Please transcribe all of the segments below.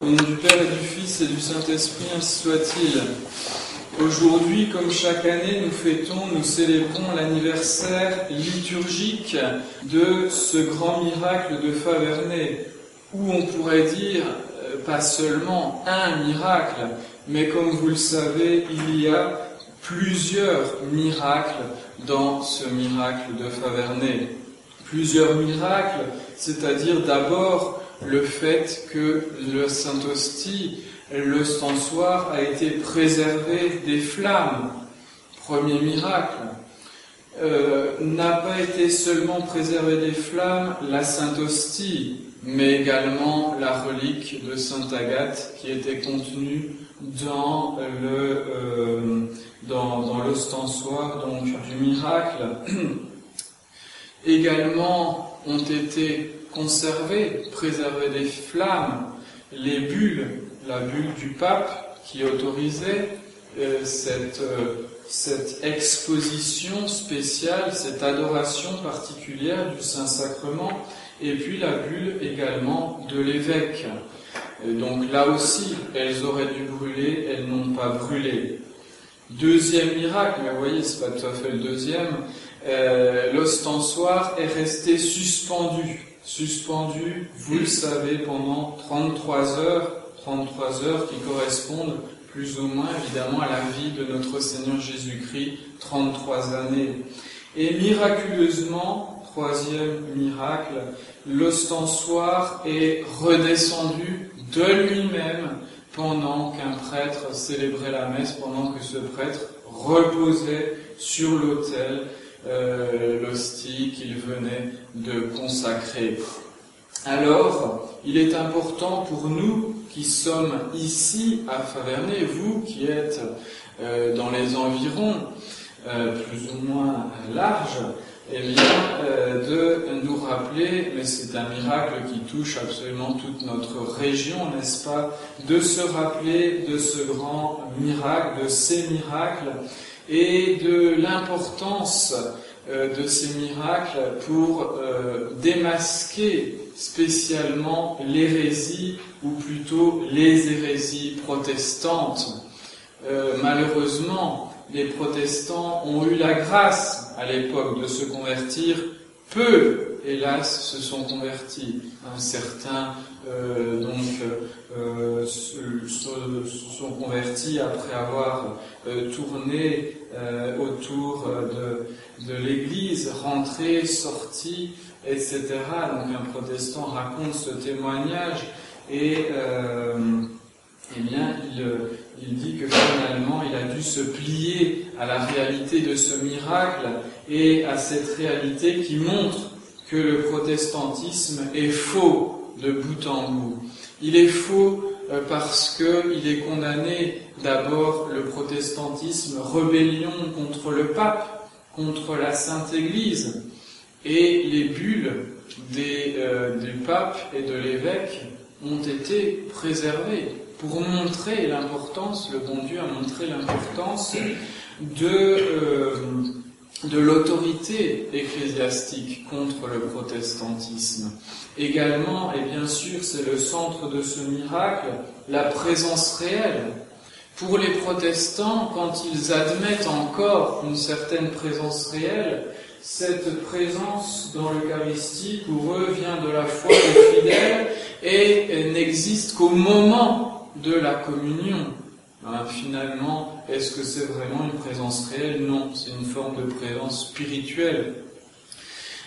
Au nom du Père et du Fils et du Saint-Esprit, ainsi soit-il. Aujourd'hui, comme chaque année, nous célébrons l'anniversaire liturgique de ce grand miracle de Faverney, où on pourrait dire, pas seulement un miracle, mais comme vous le savez, il y a plusieurs miracles dans ce miracle de Faverney. Plusieurs miracles, c'est-à-dire d'abord le fait que le Saint-Hostie, l'ostensoir, a été préservé des flammes. Premier miracle. N'a pas été seulement préservé des flammes la Saint-Hostie, mais également la relique de Sainte Agathe qui était contenue dans l'ostensoir donc du miracle. Également ont été conservées, préservées des flammes, les bulles, la bulle du pape qui autorisait cette exposition spéciale, cette adoration particulière du Saint-Sacrement, et puis la bulle également de l'évêque. Et donc là aussi, elles auraient dû brûler, elles n'ont pas brûlé. Deuxième miracle, mais vous voyez, c'est pas tout à fait le deuxième, l'ostensoir est resté suspendu, vous le savez, pendant 33 heures qui correspondent plus ou moins évidemment à la vie de notre Seigneur Jésus-Christ, 33 années. Et miraculeusement, troisième miracle, l'ostensoir est redescendu de lui-même pendant qu'un prêtre célébrait la messe, pendant que ce prêtre reposait sur l'autel l'hostie qu'il venait de consacrer. Alors, il est important pour nous qui sommes ici à Faverney, vous qui êtes dans les environs, plus ou moins larges, eh bien, de nous rappeler, mais c'est un miracle qui touche absolument toute notre région, n'est-ce pas, de se rappeler de ce grand miracle, de ces miracles, et de l'importance de ces miracles pour démasquer spécialement l'hérésie, ou plutôt les hérésies protestantes. Malheureusement, les protestants ont eu la grâce à l'époque de se convertir. Peu, hélas, se sont convertis. Certains se sont convertis après avoir tourné autour de l'Église, rentré, sorti, etc. Donc un protestant raconte ce témoignage et eh bien, il dit que finalement, il a dû se plier à la réalité de ce miracle et à cette réalité qui montre que le protestantisme est faux de bout en bout. Il est faux parce qu'il est condamné d'abord le protestantisme, rébellion contre le pape, contre la Sainte Église, et les bulles du pape et de l'évêque ont été préservées pour montrer l'importance, le bon Dieu a montré l'importance de l'autorité ecclésiastique contre le protestantisme. Également, et bien sûr, c'est le centre de ce miracle, la présence réelle. Pour les protestants, quand ils admettent encore une certaine présence réelle, cette présence dans l'Eucharistie, pour eux, vient de la foi des fidèles et n'existe qu'au moment de la communion. Finalement, est-ce que c'est vraiment une présence réelle? Non, c'est une forme de présence spirituelle.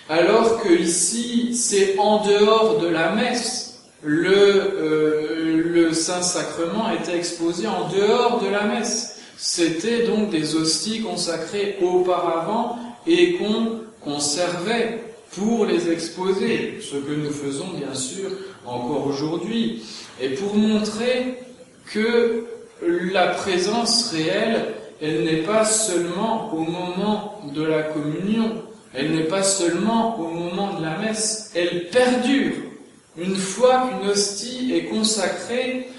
Alors que ici, c'est en dehors de la messe. Le Saint-Sacrement était exposé en dehors de la messe. C'était donc des hosties consacrées auparavant et qu'on conservait pour les exposer, ce que nous faisons bien sûr encore aujourd'hui, et pour montrer que la présence réelle, elle n'est pas seulement au moment de la communion, elle n'est pas seulement au moment de la messe, elle perdure. Une fois qu'une hostie est consacrée,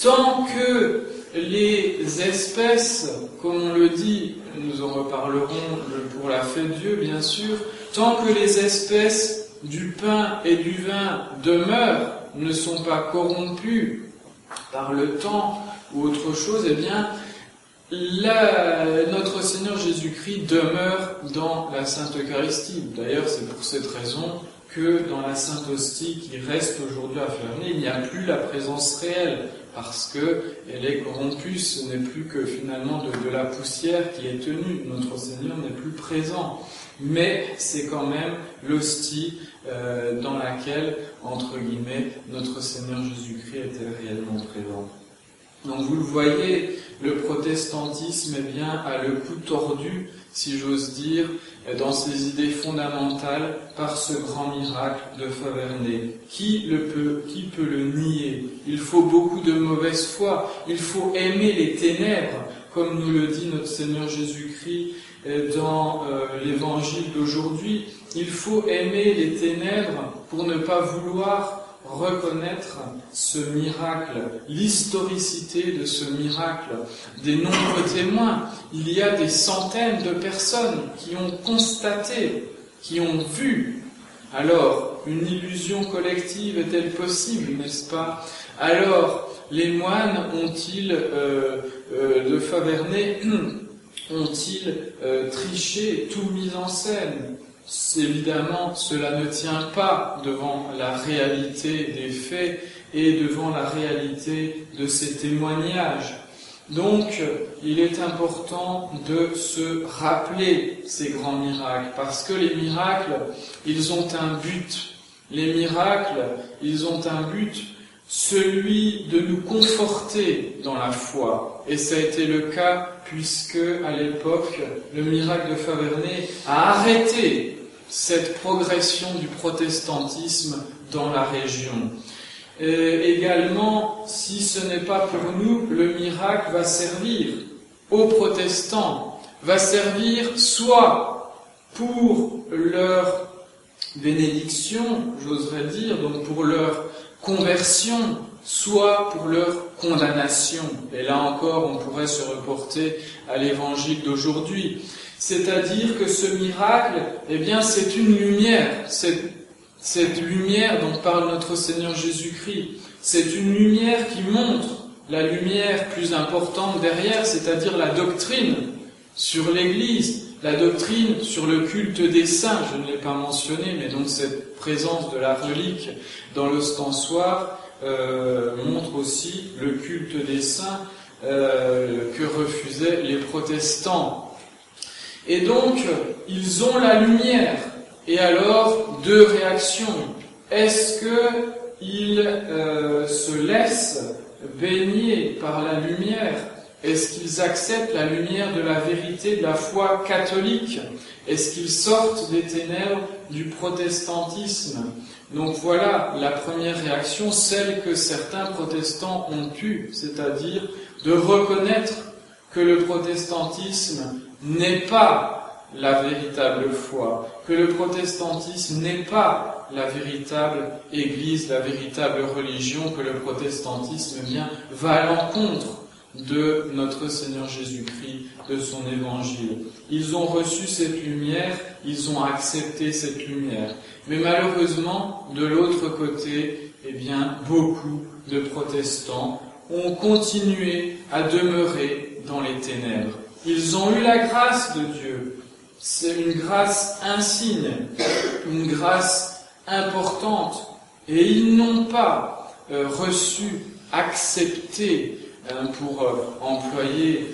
tant que les espèces, comme on le dit, nous en reparlerons pour la fête de Dieu bien sûr, tant que les espèces du pain et du vin demeurent, ne sont pas corrompues, par le temps ou autre chose, eh bien, notre Seigneur Jésus-Christ demeure dans la Sainte Eucharistie. D'ailleurs, c'est pour cette raison que dans la Sainte Hostie qui reste aujourd'hui à Flaverney, il n'y a plus la présence réelle, parce qu'elle est corrompue, ce n'est plus que finalement de la poussière qui est tenue. Notre Seigneur n'est plus présent. Mais c'est quand même l'hostie dans laquelle, entre guillemets, notre Seigneur Jésus-Christ était réellement présent. Donc vous le voyez, le protestantisme a le cou tordu, si j'ose dire, dans ses idées fondamentales par ce grand miracle de Flaverney. Qui peut le nier? Il faut beaucoup de mauvaise foi, il faut aimer les ténèbres, comme nous le dit notre Seigneur Jésus-Christ dans l'évangile d'aujourd'hui. Il faut aimer les ténèbres pour ne pas vouloir reconnaître ce miracle, l'historicité de ce miracle, des nombreux témoins. Il y a des centaines de personnes qui ont constaté, qui ont vu. Alors, une illusion collective est-elle possible, n'est-ce pas? Alors, les moines ont-ils, de Flaverney, ont-ils triché, tout mis en scène? Évidemment, cela ne tient pas devant la réalité des faits et devant la réalité de ces témoignages. Donc, il est important de se rappeler ces grands miracles, parce que les miracles, ils ont un but. Les miracles, ils ont un but, celui de nous conforter dans la foi. Et ça a été le cas, puisque, à l'époque, le miracle de Flaverney a arrêté cette progression du protestantisme dans la région. Également, si ce n'est pas pour nous, le miracle va servir aux protestants, va servir soit pour leur bénédiction, j'oserais dire, donc pour leur conversion, soit pour leur condamnation. Et là encore, on pourrait se reporter à l'évangile d'aujourd'hui. C'est-à-dire que ce miracle, eh bien, c'est une lumière. Cette lumière dont parle notre Seigneur Jésus-Christ, c'est une lumière qui montre la lumière plus importante derrière, c'est-à-dire la doctrine sur l'Église, la doctrine sur le culte des saints, je ne l'ai pas mentionné, mais donc cette présence de la relique dans l'ostensoir montre aussi le culte des saints que refusaient les protestants. Et donc, ils ont la lumière. Et alors, deux réactions. Est-ce qu'ils se laissent baigner par la lumière? Est-ce qu'ils acceptent la lumière de la vérité, de la foi catholique? Est-ce qu'ils sortent des ténèbres du protestantisme? Donc voilà la première réaction, celle que certains protestants ont eue, c'est-à-dire de reconnaître que le protestantisme n'est pas la véritable foi, que le protestantisme n'est pas la véritable Église, la véritable religion, que le protestantisme va à l'encontre de notre Seigneur Jésus-Christ, de son Évangile. Ils ont reçu cette lumière, ils ont accepté cette lumière. Mais malheureusement, de l'autre côté, eh bien, beaucoup de protestants ont continué à demeurer dans les ténèbres. Ils ont eu la grâce de Dieu. C'est une grâce insigne, une grâce importante. Et ils n'ont pas reçu, accepté, pour employer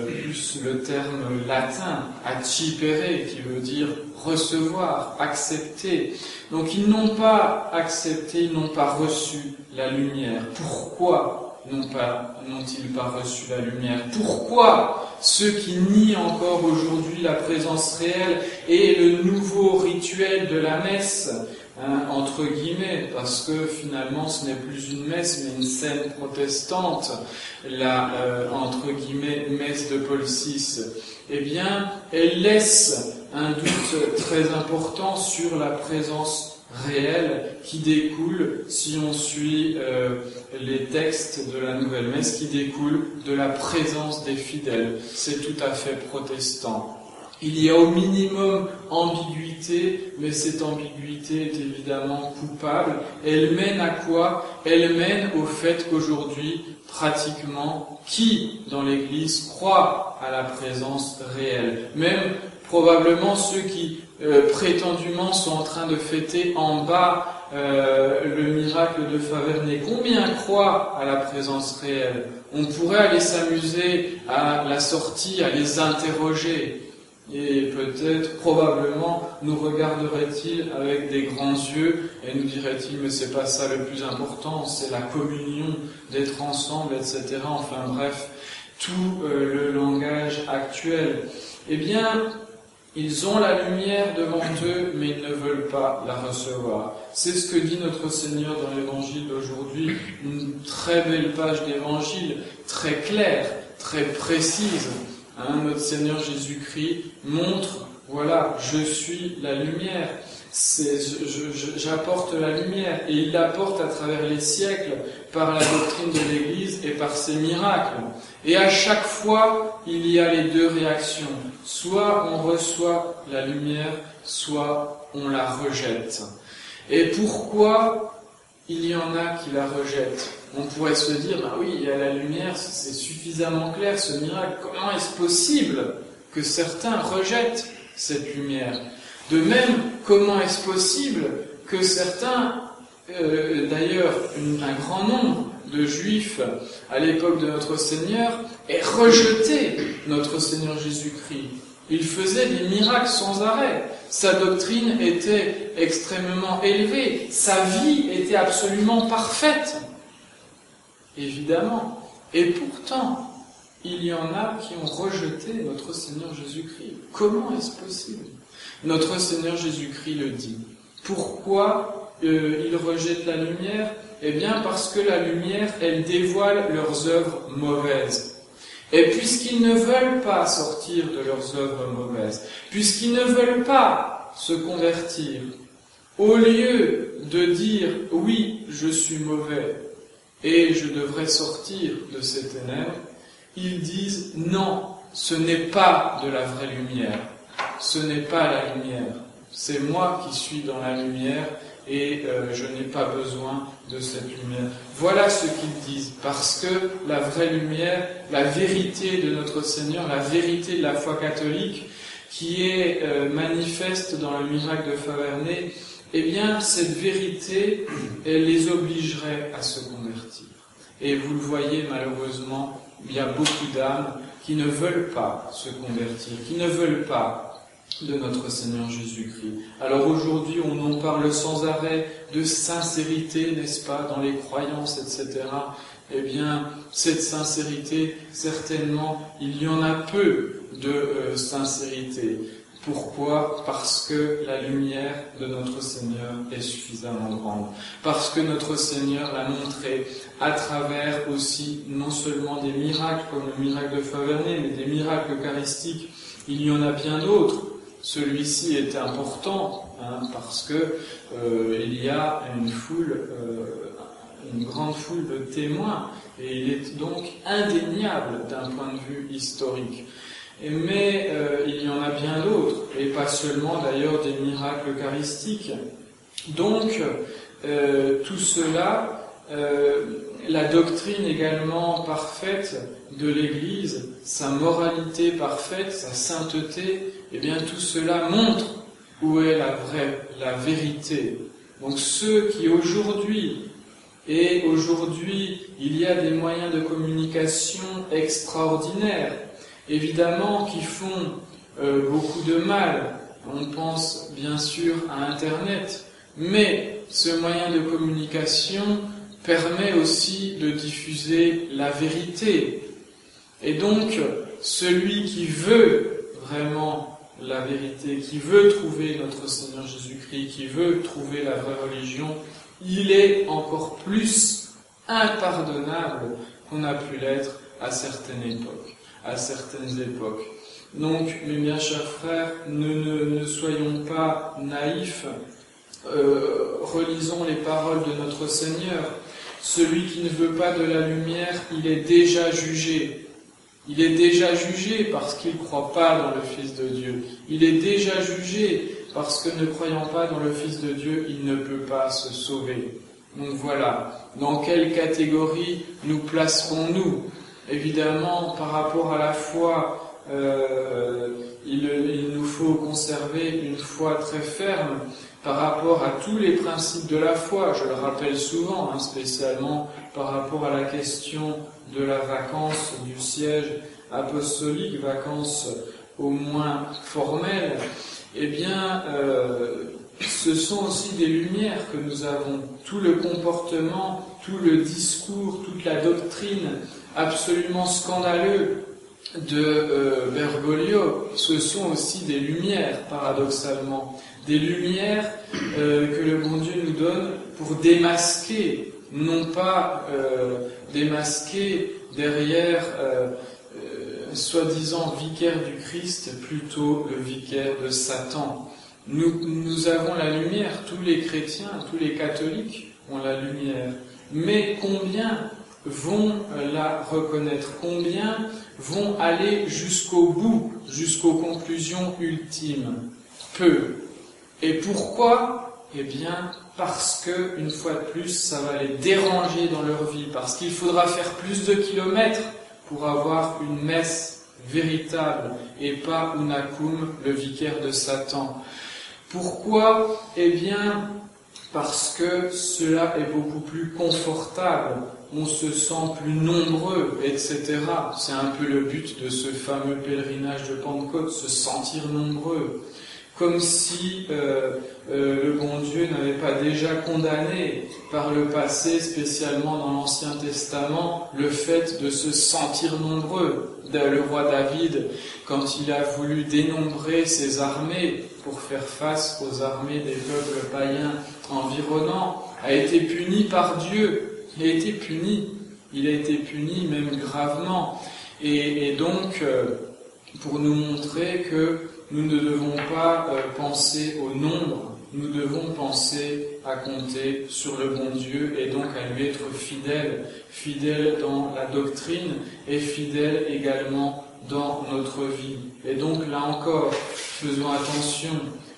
plus le terme latin, accipere, qui veut dire recevoir, accepter. Donc ils n'ont pas accepté, ils n'ont pas reçu la lumière. Pourquoi n'ont-ils pas reçu la lumière? Pourquoi ceux qui nient encore aujourd'hui la présence réelle et le nouveau rituel de la messe, entre guillemets, parce que finalement ce n'est plus une messe mais une scène protestante, la entre guillemets messe de Paul VI, eh bien elle laisse un doute très important sur la présence réelle qui découle, si on suit les textes de la Nouvelle Messe, qui découle de la présence des fidèles. C'est tout à fait protestant. Il y a au minimum ambiguïté, mais cette ambiguïté est évidemment coupable. Elle mène à quoi? Elle mène au fait qu'aujourd'hui, pratiquement, qui dans l'Église croit à la présence réelle? Même probablement ceux qui prétendument sont en train de fêter en bas le miracle de Faverney. Combien croient à la présence réelle? On pourrait aller s'amuser à la sortie, à les interroger. Et peut-être, probablement, nous regarderait-il avec des grands yeux et nous dirait-il, mais c'est pas ça le plus important, c'est la communion, d'être ensemble, etc. Enfin bref, tout le langage actuel. Eh bien, ils ont la lumière devant eux, mais ils ne veulent pas la recevoir. C'est ce que dit notre Seigneur dans l'Évangile d'aujourd'hui, une très belle page d'Évangile, très claire, très précise. Notre Seigneur Jésus-Christ montre, voilà, je suis la lumière, j'apporte la lumière, et il l'apporte à travers les siècles par la doctrine de l'Église et par ses miracles. Et à chaque fois, il y a les deux réactions. Soit on reçoit la lumière, soit on la rejette. Et pourquoi il y en a qui la rejettent? On pourrait se dire, bah oui, il y a la lumière, c'est suffisamment clair ce miracle. Comment est-ce possible que certains rejettent cette lumière? De même, comment est-ce possible que certains, d'ailleurs un grand nombre de Juifs à l'époque de notre Seigneur, aient rejeté notre Seigneur Jésus-Christ? Il faisait des miracles sans arrêt. Sa doctrine était extrêmement élevée. Sa vie était absolument parfaite. Évidemment. Et pourtant, il y en a qui ont rejeté notre Seigneur Jésus-Christ. Comment est-ce possible? Notre Seigneur Jésus-Christ le dit. Pourquoi ils rejettent la lumière? Eh bien, parce que la lumière, elle dévoile leurs œuvres mauvaises. Et puisqu'ils ne veulent pas sortir de leurs œuvres mauvaises, puisqu'ils ne veulent pas se convertir, au lieu de dire « oui, je suis mauvais et je devrais sortir de ces ténèbres », ils disent « non, ce n'est pas de la vraie lumière, ce n'est pas la lumière, c'est moi qui suis dans la lumière et je n'ai pas besoin de cette lumière. » Voilà ce qu'ils disent, parce que la vraie lumière, la vérité de notre Seigneur, la vérité de la foi catholique, qui est manifeste dans le miracle de Faverney, eh bien, cette vérité, elle les obligerait à se convertir. Et vous le voyez, malheureusement, il y a beaucoup d'âmes qui ne veulent pas se convertir, qui ne veulent pas de notre Seigneur Jésus-Christ. Alors aujourd'hui, on en parle sans arrêt de sincérité, n'est-ce pas, dans les croyances, etc. Eh bien, cette sincérité, certainement, il y en a peu de sincérité. Pourquoi? Parce que la lumière de notre Seigneur est suffisamment grande. Parce que notre Seigneur l'a montré à travers aussi, non seulement des miracles comme le miracle de Faverney, mais des miracles eucharistiques. Il y en a bien d'autres. Celui-ci est important, parce que il y a une grande foule de témoins, et il est donc indéniable d'un point de vue historique. Mais il y en a bien d'autres, et pas seulement d'ailleurs des miracles eucharistiques. Donc, tout cela, la doctrine également parfaite de l'Église, sa moralité parfaite, sa sainteté, eh bien tout cela montre où est la vérité. Donc ceux qui aujourd'hui, il y a des moyens de communication extraordinaires, évidemment qui font beaucoup de mal. On pense bien sûr à Internet, mais ce moyen de communication permet aussi de diffuser la vérité. Et donc, celui qui veut vraiment la vérité, qui veut trouver notre Seigneur Jésus-Christ, qui veut trouver la vraie religion, il est encore plus impardonnable qu'on a pu l'être à certaines époques. Donc, mes bien chers frères, ne soyons pas naïfs, relisons les paroles de notre Seigneur. Celui qui ne veut pas de la lumière, il est déjà jugé. Il est déjà jugé parce qu'il ne croit pas dans le Fils de Dieu. Il est déjà jugé parce que ne croyant pas dans le Fils de Dieu, il ne peut pas se sauver. Donc voilà, dans quelle catégorie nous placerons-nous? Évidemment, par rapport à la foi, il nous faut conserver une foi très ferme par rapport à tous les principes de la foi. Je le rappelle souvent, spécialement par rapport à la question de la vacance du siège apostolique, vacance au moins formelle. Eh bien, ce sont aussi des lumières que nous avons. Tout le comportement, tout le discours, toute la doctrine absolument scandaleux de Bergoglio, ce sont aussi des lumières, paradoxalement. Des lumières que le bon Dieu nous donne pour démasquer, non pas démasquer derrière soi-disant vicaire du Christ, plutôt le vicaire de Satan. Nous avons la lumière, tous les chrétiens, tous les catholiques ont la lumière. Mais combien vont la reconnaître? Combien vont aller jusqu'au bout, jusqu'aux conclusions ultimes? Peu. Et pourquoi? Eh bien, parce que, une fois de plus, ça va les déranger dans leur vie, parce qu'il faudra faire plus de kilomètres pour avoir une messe véritable, et pas Unacum, le vicaire de Satan. Pourquoi? Eh bien, parce que cela est beaucoup plus confortable, on se sent plus nombreux, etc. C'est un peu le but de ce fameux pèlerinage de Pentecôte, se sentir nombreux. Comme si le bon Dieu n'avait pas déjà condamné par le passé, spécialement dans l'Ancien Testament, le fait de se sentir nombreux. Le roi David, quand il a voulu dénombrer ses armées pour faire face aux armées des peuples païens environnants, a été puni par Dieu. Il a été puni même gravement. Et donc, pour nous montrer que nous ne devons pas penser au nombre, nous devons penser à compter sur le bon Dieu et donc à lui être fidèle dans la doctrine et fidèle également dans notre vie. Et donc là encore, faisons attention.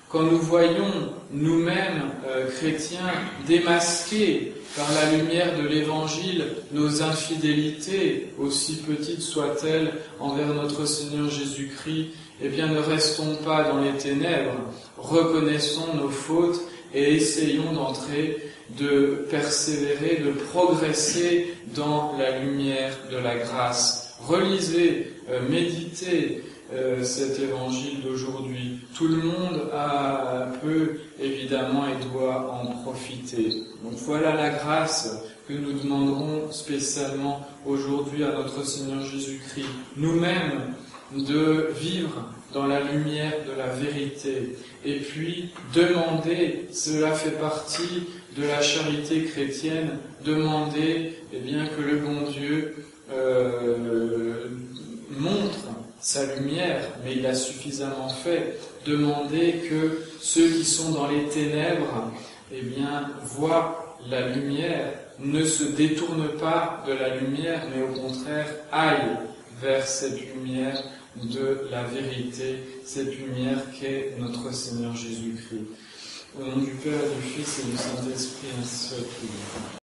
Quand nous voyons nous-mêmes, chrétiens, démasqués par la lumière de l'Évangile, nos infidélités, aussi petites soient-elles, envers notre Seigneur Jésus-Christ, eh bien ne restons pas dans les ténèbres, reconnaissons nos fautes et essayons d'entrer, de persévérer, de progresser dans la lumière de la grâce. Relisez, méditez cet évangile d'aujourd'hui. Tout le monde peut évidemment et doit en profiter. Donc voilà la grâce que nous demanderons spécialement aujourd'hui à notre Seigneur Jésus-Christ. Nous-mêmes, de vivre dans la lumière de la vérité. Et puis, demander, cela fait partie de la charité chrétienne, demander bien, que le bon Dieu montre sa lumière, mais il a suffisamment fait. Demander que ceux qui sont dans les ténèbres bien, voient la lumière, ne se détournent pas de la lumière, mais au contraire aillent vers cette lumière de la vérité, cette lumière qu'est notre Seigneur Jésus-Christ. Au nom du Père, du Fils et du Saint-Esprit, ainsi soit-il.